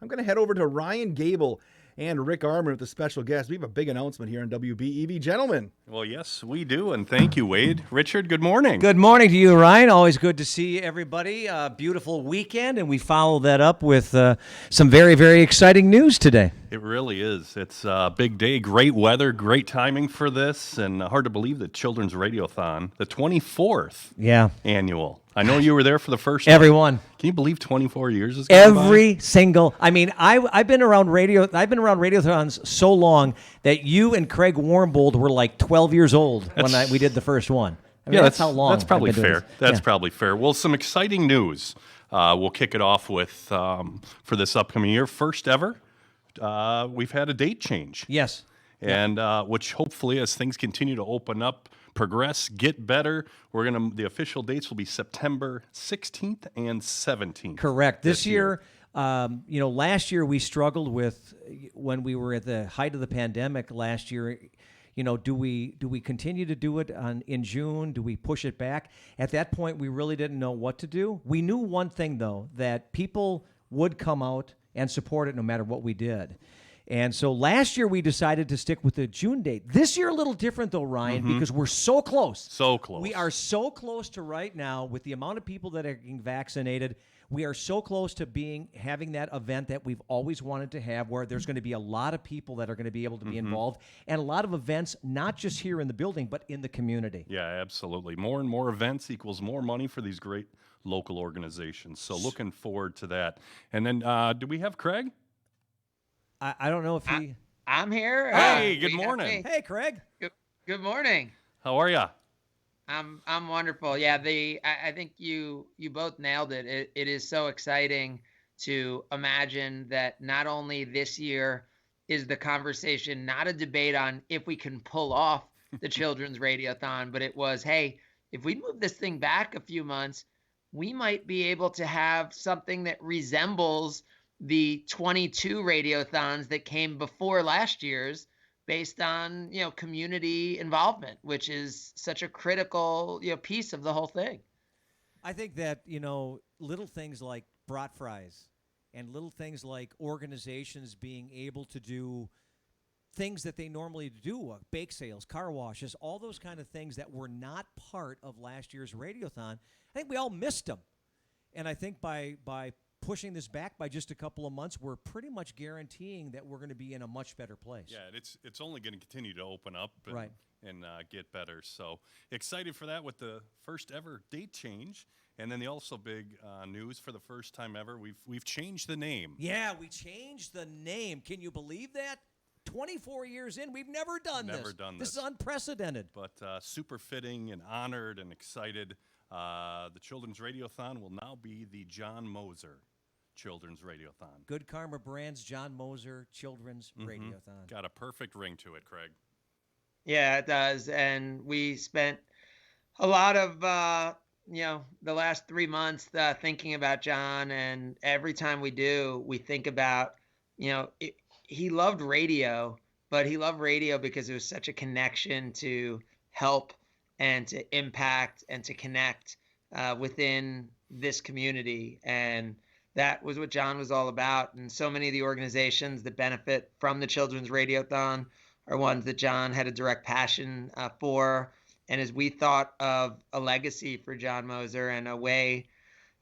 I'm going to head over to Ryan Gable and Rick Armour with a special guest. We have a big announcement here on WBEV. Gentlemen. Well, yes, we do, and thank you, Wade. Richard, good morning. Good morning to you, Ryan. Always good to see everybody. Beautiful weekend, and we follow that up with some very, very exciting news today. It really is. It's a big day, great weather, great timing for this, and hard to believe that Children's Radiothon, the 24th annual. I know you were there for the first time. Everyone. Can you believe 24 years has gone by? Every single. I mean, I've been around radio. I've been around radiothons so long that you and Craig Warmbold were like 12 years old when we did the first one. I mean, that's how long. That's probably I've been doing fair. this. That's probably fair. Well, some exciting news. We'll kick it off with for this upcoming year, first ever. We've had a date change. Yes. And which hopefully, as things continue to open up, progress, get better, the official dates will be September 16th and 17th. Correct. This year, last year we struggled with when we were at the height of the pandemic last year. Do we continue to do it in June? Do we push it back? At that point, we really didn't know what to do. We knew one thing, though, that people would come out and support it no matter what we did. And so last year we decided to stick with the June date. This year a little different, though, Ryan, because we're so close. So close. We are so close to right now with the amount of people that are getting vaccinated. We are so close to having that event that we've always wanted to have, where there's going to be a lot of people that are going to be able to be involved, and a lot of events, not just here in the building, but in the community. Yeah, absolutely. More and more events equals more money for these great local organizations. So looking forward to that. And then, do we have Craig? I don't know if he... I'm here. Hey, good morning. Hey, Craig. Good morning. How are you? I'm wonderful. Yeah, I think you both nailed it. It is so exciting to imagine that not only this year is the conversation not a debate on if we can pull off the Children's Radiothon, but it was, hey, if we move this thing back a few months, we might be able to have something that resembles the 22 radiothons that came before last year's, based on, community involvement, which is such a critical, piece of the whole thing. I think that, little things like brat fries and little things like organizations being able to do things that they normally do, bake sales, car washes, all those kind of things that were not part of last year's radiothon, I think we all missed them. And I think by pushing this back by just a couple of months, we're pretty much guaranteeing that we're going to be in a much better place. Yeah, it's only going to continue to open up and get better. So excited for that with the first ever date change. And then the also big news for the first time ever, we've changed the name. Yeah, we changed the name. Can you believe that? 24 years in, we've never done this. Never done this. This is unprecedented. But super fitting and honored and excited. The Children's Radiothon will now be the John Moser Children's Radiothon. Good Karma Brands, John Moser Children's Radiothon. Got a perfect ring to it, Craig. Yeah, it does. And we spent a lot of, the last 3 months thinking about John. And every time we do, we think about, he loved radio, but he loved radio because it was such a connection to help and to impact and to connect within this community. And that was what John was all about. And so many of the organizations that benefit from the Children's Radiothon are ones that John had a direct passion for. And as we thought of a legacy for John Moser and a way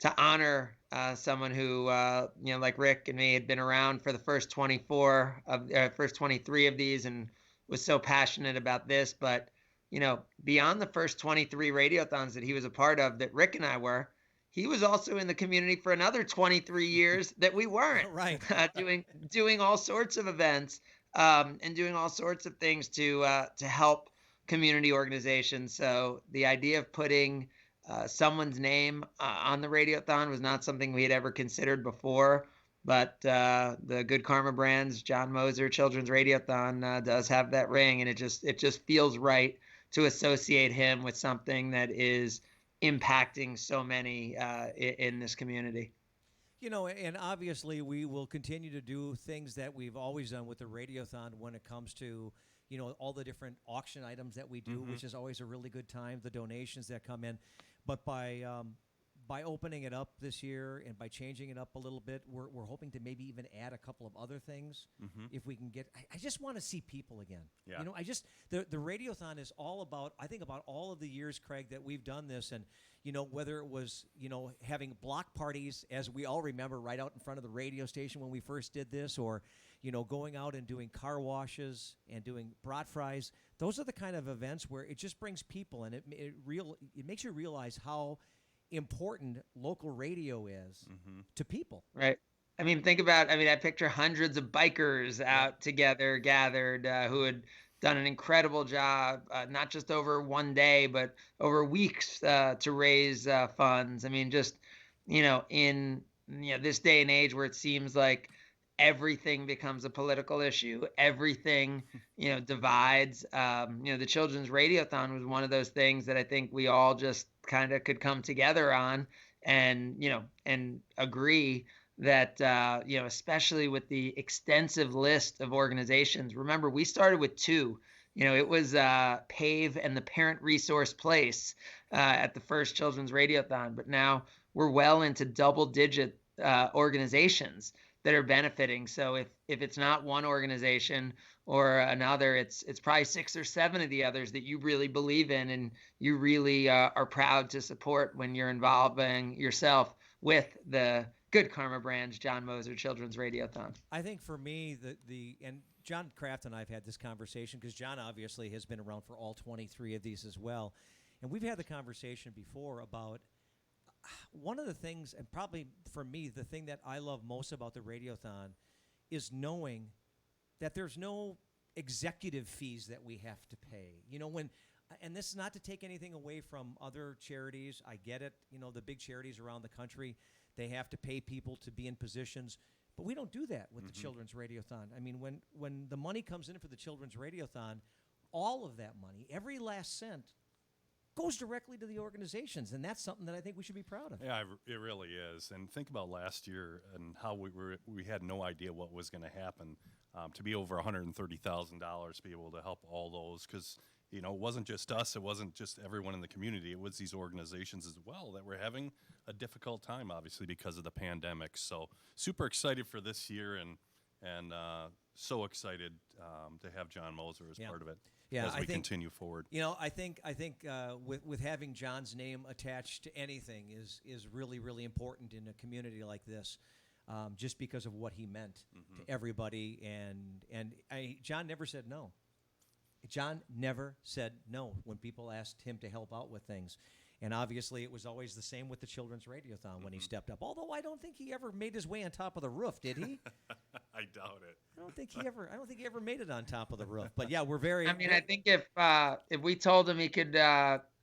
to honor someone who, like Rick and me, had been around for the first 23 of these and was so passionate about this. But, beyond the first 23 radiothons that he was a part of, that Rick and I were, he was also in the community for another 23 years that we weren't. Right. doing all sorts of events and doing all sorts of things to help community organizations. So the idea of putting someone's name on the Radiothon was not something we had ever considered before. But the Good Karma Brands, John Moser Children's Radiothon does have that ring, and it just feels right to associate him with something that is impacting so many in this community. And obviously we will continue to do things that we've always done with the Radiothon when it comes to, all the different auction items that we do, which is always a really good time, the donations that come in. But by by opening it up this year and by changing it up a little bit, we're hoping to maybe even add a couple of other things if we can get. I just want to see people again. Yeah. You know, the Radiothon is all about. I think about all of the years, Craig, that we've done this, and you know, whether it was, you know, having block parties, as we all remember, right out in front of the radio station when we first did this, or, you know, going out and doing car washes and doing brat fries. Those are the kind of events where it just brings people, and it makes you realize how important local radio is to people. Right. I mean, think about, I picture hundreds of bikers out together, gathered, who had done an incredible job, not just over one day, but over weeks, to raise funds. I mean, just, in this day and age where it seems like everything becomes a political issue, everything, divides. The Children's Radiothon was one of those things that I think we all just kind of could come together on and, and agree that, especially with the extensive list of organizations. Remember, we started with two. It was PAVE and the Parent Resource Place at the first Children's Radiothon, but now we're well into double-digit organizations that are benefiting. So if it's not one organization or another, it's probably 6 or 7 of the others that you really believe in and you really are proud to support when you're involving yourself with the Good Karma Brands John Moser Children's Radiothon. I think for me, and John Kraft and I have had this conversation because John obviously has been around for all 23 of these as well. And we've had the conversation before about one of the things, and probably for me, the thing that I love most about the Radiothon is knowing that there's no executive fees that we have to pay. And this is not to take anything away from other charities. I get it. The big charities around the country, they have to pay people to be in positions. But we don't do that with the Children's Radiothon. I mean, when the money comes in for the Children's Radiothon, all of that money, every last cent, goes directly to the organizations, and that's something that I think we should be proud of. Yeah, it really is. And think about last year and how we had no idea what was going to happen. To be over $130,000 to be able to help all those, because it wasn't just us, it wasn't just everyone in the community, it was these organizations as well that were having a difficult time, obviously, because of the pandemic. So super excited for this year, and so excited to have John Moser as part of it. Yeah, as we continue forward. I think with having John's name attached to anything is really, really important in a community like this, just because of what he meant to everybody. And John never said no. John never said no when people asked him to help out with things. And obviously, it was always the same with the Children's Radiothon when he stepped up. Although I don't think he ever made his way on top of the roof, did he? I doubt it. I don't think he ever made it on top of the roof. But yeah, we're very. I think if we told him he could,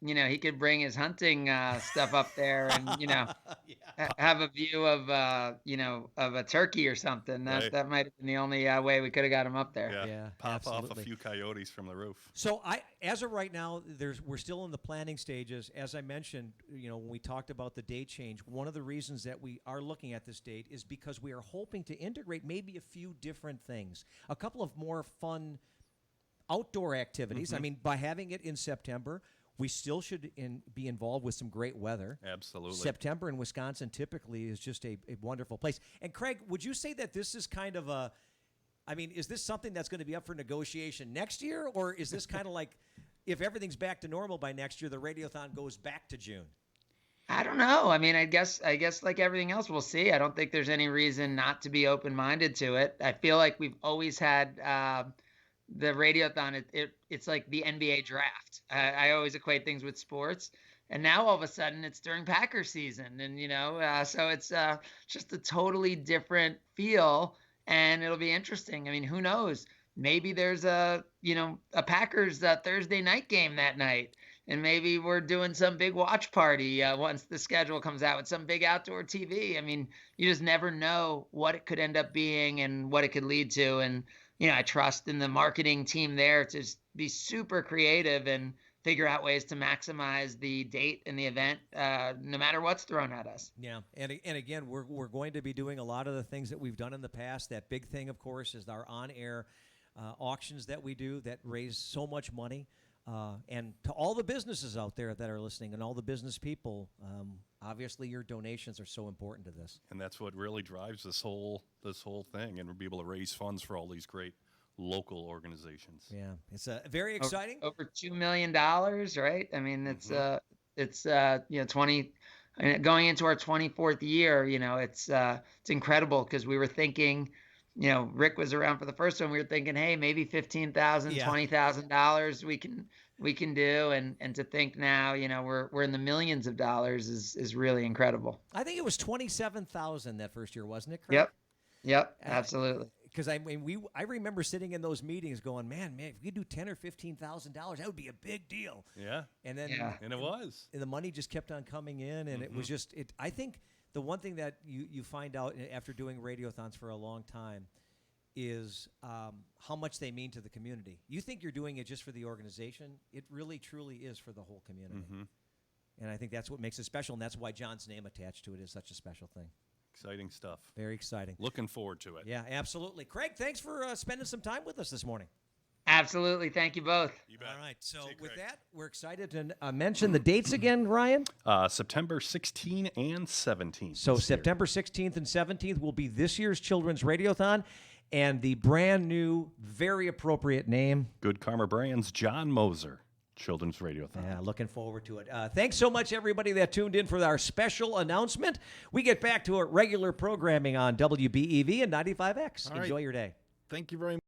he could bring his hunting stuff up there and have a view of of a turkey or something. That might have been the only way we could have got him up there. Yeah, pop absolutely. off a few coyotes from the roof. So as of right now, we're still in the planning stages. As I mentioned, when we talked about the date change, one of the reasons that we are looking at this date is because we are hoping to integrate maybe a few different things, a couple of more fun outdoor activities. I mean, by having it in September, we still should be involved with some great weather. Absolutely. September in Wisconsin typically is just a wonderful place. And Craig, would you say that this is kind of is this something that's going to be up for negotiation next year, or is this kind of like, if everything's back to normal by next year, the Radiothon goes back to June? I don't know. I mean, I guess like everything else, we'll see. I don't think there's any reason not to be open-minded to it. I feel like we've always had the Radiothon. It's like the NBA draft. I always equate things with sports, and now all of a sudden it's during Packer season, and so it's just a totally different feel, and it'll be interesting. I mean, who knows? Maybe there's a Packers Thursday night game that night. And maybe we're doing some big watch party once the schedule comes out with some big outdoor TV. I mean, you just never know what it could end up being and what it could lead to. And, I trust in the marketing team there to just be super creative and figure out ways to maximize the date and the event, no matter what's thrown at us. Yeah, and again, we're going to be doing a lot of the things that we've done in the past. That big thing, of course, is our on-air auctions that we do that raise so much money. And to all the businesses out there that are listening and all the business people, obviously your donations are so important to this. And that's what really drives this whole thing, and we'll be able to raise funds for all these great local organizations. Yeah, it's very exciting. Over $2 million, right? I mean, it's 20. I mean, going into our 24th year, it's incredible because we were thinking, Rick was around for the first one. We were thinking, hey, maybe $15,000, $20,000 we can do, and to think now, we're in the millions of dollars is really incredible. I think it was 27,000 that first year, wasn't it, Craig? Yep, absolutely. Because I remember sitting in those meetings going, man, if we could do $10,000 or $15,000, that would be a big deal. Yeah. And then and it was. And the money just kept on coming in, and it was just it. I think the one thing that you find out after doing radiothons for a long time is how much they mean to the community. You think you're doing it just for the organization. It really, truly is for the whole community. And I think that's what makes it special, and that's why John's name attached to it is such a special thing. Exciting stuff. Very exciting. Looking forward to it. Yeah, absolutely. Craig, thanks for spending some time with us this morning. Absolutely. Thank you both. You bet. All right. So See you, with Craig. that, we're excited to mention the dates again, Ryan. September 16 and 17. So September 16th and 17th will be this year's Children's Radiothon, and the brand new, very appropriate name. Good Karma Brands, John Moser. Children's Radiothon. Yeah, looking forward to it. Thanks so much, everybody that tuned in for our special announcement. We get back to our regular programming on WBEV and 95X. Enjoy your day. Thank you very much.